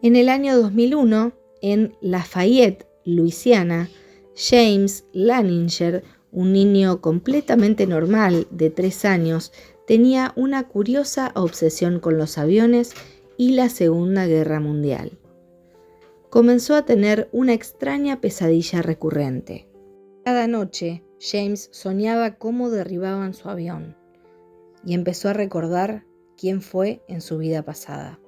En el año 2001, en Lafayette, Luisiana, James Laninger, un niño completamente normal de 3 años, tenía una curiosa obsesión con los aviones y la Segunda Guerra Mundial. Comenzó a tener una extraña pesadilla recurrente. Cada noche, James soñaba cómo derribaban su avión y empezó a recordar quién fue en su vida pasada.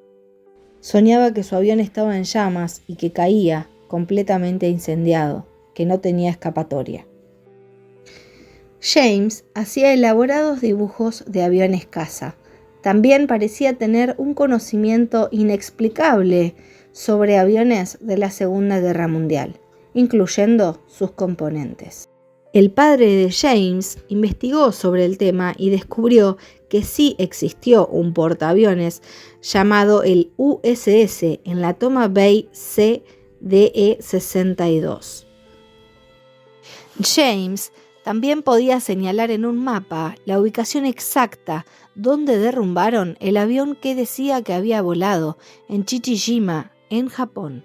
Soñaba que su avión estaba en llamas y que caía completamente incendiado, que no tenía escapatoria. James hacía elaborados dibujos de aviones caza. También parecía tener un conocimiento inexplicable sobre aviones de la Segunda Guerra Mundial, incluyendo sus componentes. El padre de James investigó sobre el tema y descubrió que sí existió un portaaviones llamado el USS en la Toma Bay CDE-62. James también podía señalar en un mapa la ubicación exacta donde derrumbaron el avión que decía que había volado en Chichijima, en Japón.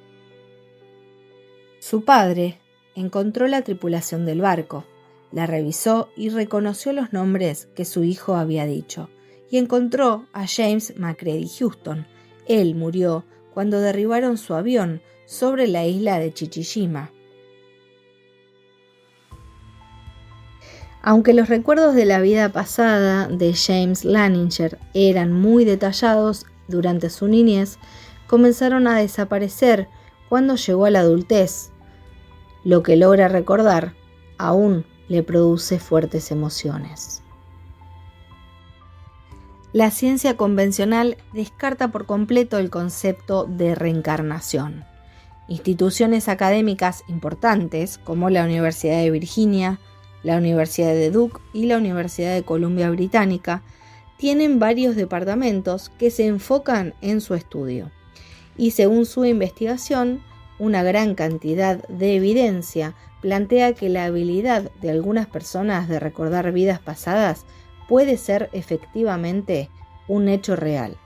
Su padre encontró la tripulación del barco, la revisó y reconoció los nombres que su hijo había dicho, y encontró a James McCready Houston. Él murió cuando derribaron su avión sobre la isla de Chichijima. Aunque los recuerdos de la vida pasada de James Laninger eran muy detallados durante su niñez, comenzaron a desaparecer cuando llegó a la adultez. Lo que logra recordar aún le produce fuertes emociones. La ciencia convencional descarta por completo el concepto de reencarnación. Instituciones académicas importantes como la Universidad de Virginia, la Universidad de Duke y la Universidad de Columbia Británica tienen varios departamentos que se enfocan en su estudio. Y según su investigación, una gran cantidad de evidencia plantea que la habilidad de algunas personas de recordar vidas pasadas puede ser efectivamente un hecho real.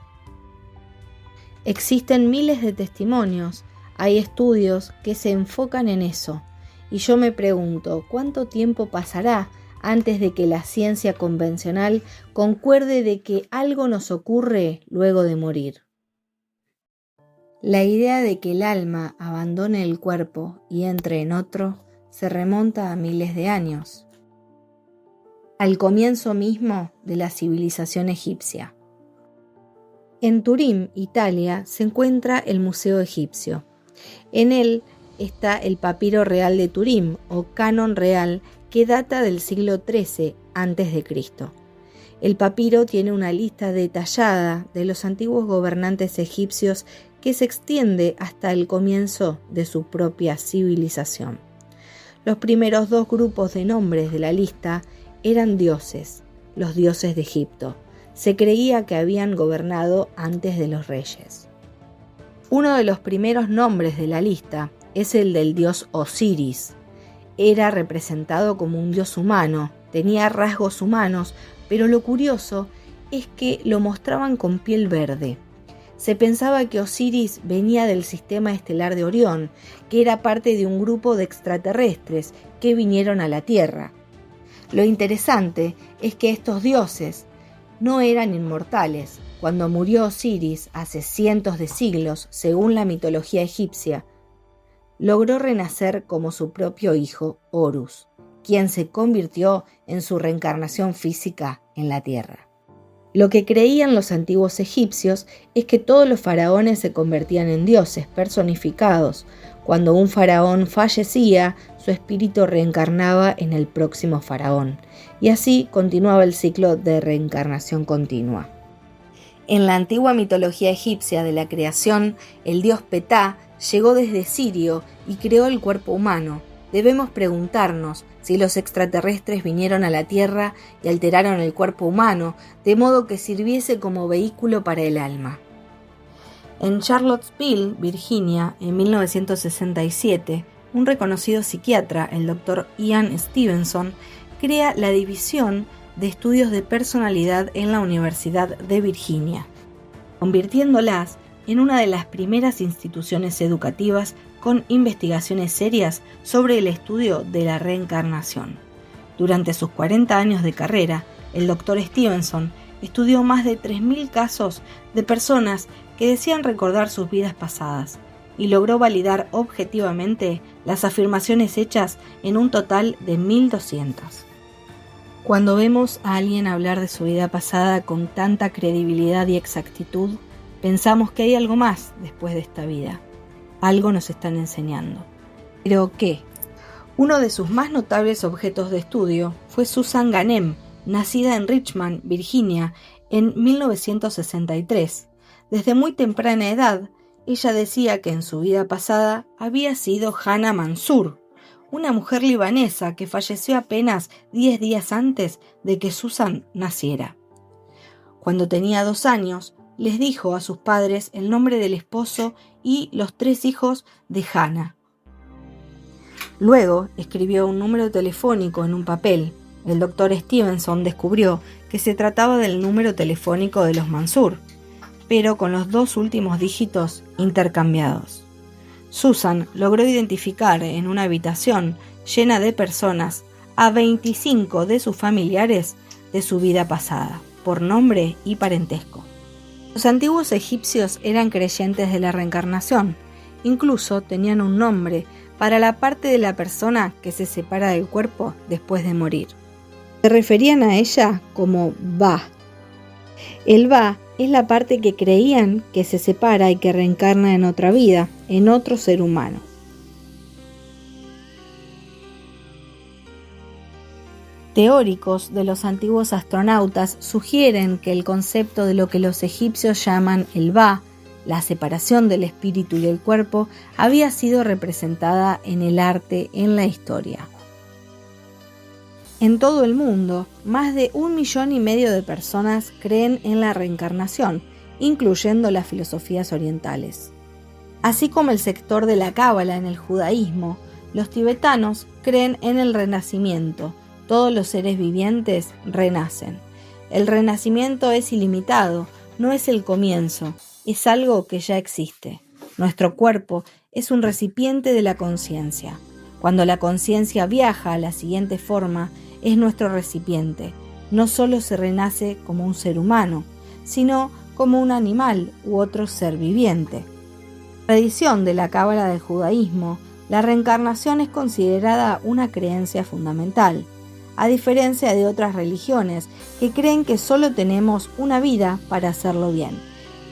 Existen miles de testimonios, hay estudios que se enfocan en eso, y yo me pregunto, ¿cuánto tiempo pasará antes de que la ciencia convencional concuerde de que algo nos ocurre luego de morir? La idea de que el alma abandone el cuerpo y entre en otro se remonta a miles de años, al comienzo mismo de la civilización egipcia. En Turín, Italia, se encuentra el Museo Egipcio. En él está el papiro real de Turín o canon real que data del siglo XIII a.C. El papiro tiene una lista detallada de los antiguos gobernantes egipcios que se extiende hasta el comienzo de su propia civilización. Los primeros 2 grupos de nombres de la lista eran dioses, los dioses de Egipto. Se creía que habían gobernado antes de los reyes. Uno de los primeros nombres de la lista es el del dios Osiris. Era representado como un dios humano, tenía rasgos humanos, pero lo curioso es que lo mostraban con piel verde. Se pensaba que Osiris venía del sistema estelar de Orión, que era parte de un grupo de extraterrestres que vinieron a la Tierra. Lo interesante es que estos dioses no eran inmortales. Cuando murió Osiris hace cientos de siglos, según la mitología egipcia, logró renacer como su propio hijo Horus, quien se convirtió en su reencarnación física en la Tierra. Lo que creían los antiguos egipcios es que todos los faraones se convertían en dioses personificados. Cuando un faraón fallecía, su espíritu reencarnaba en el próximo faraón, y así continuaba el ciclo de reencarnación continua. En la antigua mitología egipcia de la creación, el dios Ptah llegó desde Sirio y creó el cuerpo humano. Debemos preguntarnos si los extraterrestres vinieron a la Tierra y alteraron el cuerpo humano, de modo que sirviese como vehículo para el alma. En Charlottesville, Virginia, en 1967, un reconocido psiquiatra, el Dr. Ian Stevenson, crea la División de Estudios de Personalidad en la Universidad de Virginia, convirtiéndolas en una de las primeras instituciones educativas con investigaciones serias sobre el estudio de la reencarnación. Durante sus 40 años de carrera, el Dr. Stevenson estudió más de 3.000 casos de personas que decían recordar sus vidas pasadas y logró validar objetivamente las afirmaciones hechas en un total de 1.200. Cuando vemos a alguien hablar de su vida pasada con tanta credibilidad y exactitud, pensamos que hay algo más después de esta vida. Algo nos están enseñando. ¿Pero qué? Uno de sus más notables objetos de estudio fue Susan Ganem, nacida en Richmond, Virginia, en 1963. Desde muy temprana edad, ella decía que en su vida pasada había sido Hannah Mansour, una mujer libanesa que falleció apenas 10 días antes de que Susan naciera. Cuando tenía 2 años, les dijo a sus padres el nombre del esposo y los 3 hijos de Hannah. Luego escribió un número telefónico en un papel. El Dr. Stevenson descubrió que se trataba del número telefónico de los Mansour, pero con los 2 últimos dígitos intercambiados. Susan logró identificar en una habitación llena de personas a 25 de sus familiares de su vida pasada, por nombre y parentesco. Los antiguos egipcios eran creyentes de la reencarnación, incluso tenían un nombre para la parte de la persona que se separa del cuerpo después de morir. Se referían a ella como Ba. El Ba es la parte que creían que se separa y que reencarna en otra vida, en otro ser humano. Teóricos de los antiguos astronautas sugieren que el concepto de lo que los egipcios llaman el Ba, la separación del espíritu y el cuerpo, había sido representada en el arte en la historia. En todo el mundo, más de 1,5 millones de personas creen en la reencarnación, incluyendo las filosofías orientales. Así como el sector de la cábala en el judaísmo, los tibetanos creen en el renacimiento. Todos los seres vivientes renacen. El renacimiento es ilimitado, no es el comienzo, es algo que ya existe. Nuestro cuerpo es un recipiente de la conciencia. Cuando la conciencia viaja a la siguiente forma, es nuestro recipiente. No solo se renace como un ser humano, sino como un animal u otro ser viviente. En la tradición de la cábala del judaísmo, la reencarnación es considerada una creencia fundamental, a diferencia de otras religiones que creen que solo tenemos una vida para hacerlo bien.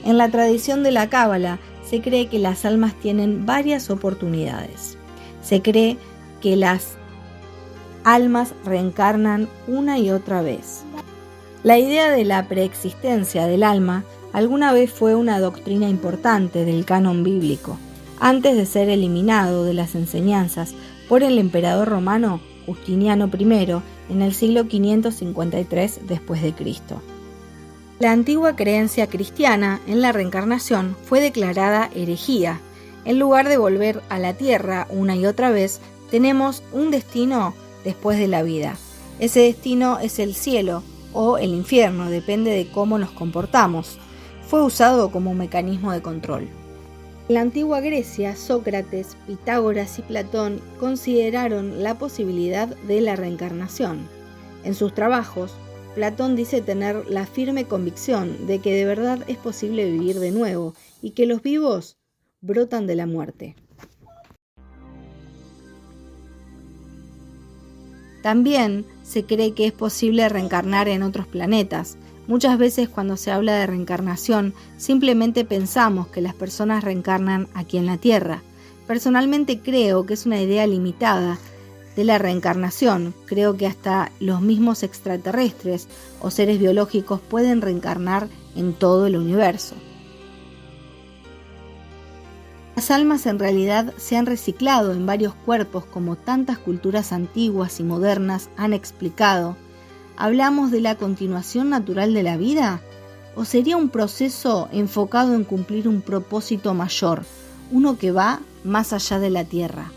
En la tradición de la cábala se cree que las almas tienen varias oportunidades. Se cree que las almas reencarnan una y otra vez. La idea de la preexistencia del alma alguna vez fue una doctrina importante del canon bíblico, antes de ser eliminado de las enseñanzas por el emperador romano Justiniano I en el siglo 553 d.C. La antigua creencia cristiana en la reencarnación fue declarada herejía. En lugar de volver a la tierra una y otra vez, tenemos un destino después de la vida. Ese destino es el cielo o el infierno, depende de cómo nos comportamos. Fue usado como un mecanismo de control. En la antigua Grecia, Sócrates, Pitágoras y Platón consideraron la posibilidad de la reencarnación. En sus trabajos, Platón dice tener la firme convicción de que de verdad es posible vivir de nuevo y que los vivos brotan de la muerte. También se cree que es posible reencarnar en otros planetas. Muchas veces cuando se habla de reencarnación, simplemente pensamos que las personas reencarnan aquí en la Tierra. Personalmente creo que es una idea limitada de la reencarnación. Creo que hasta los mismos extraterrestres o seres biológicos pueden reencarnar en todo el universo. Las almas en realidad se han reciclado en varios cuerpos como tantas culturas antiguas y modernas han explicado. ¿Hablamos de la continuación natural de la vida? ¿O sería un proceso enfocado en cumplir un propósito mayor, uno que va más allá de la Tierra?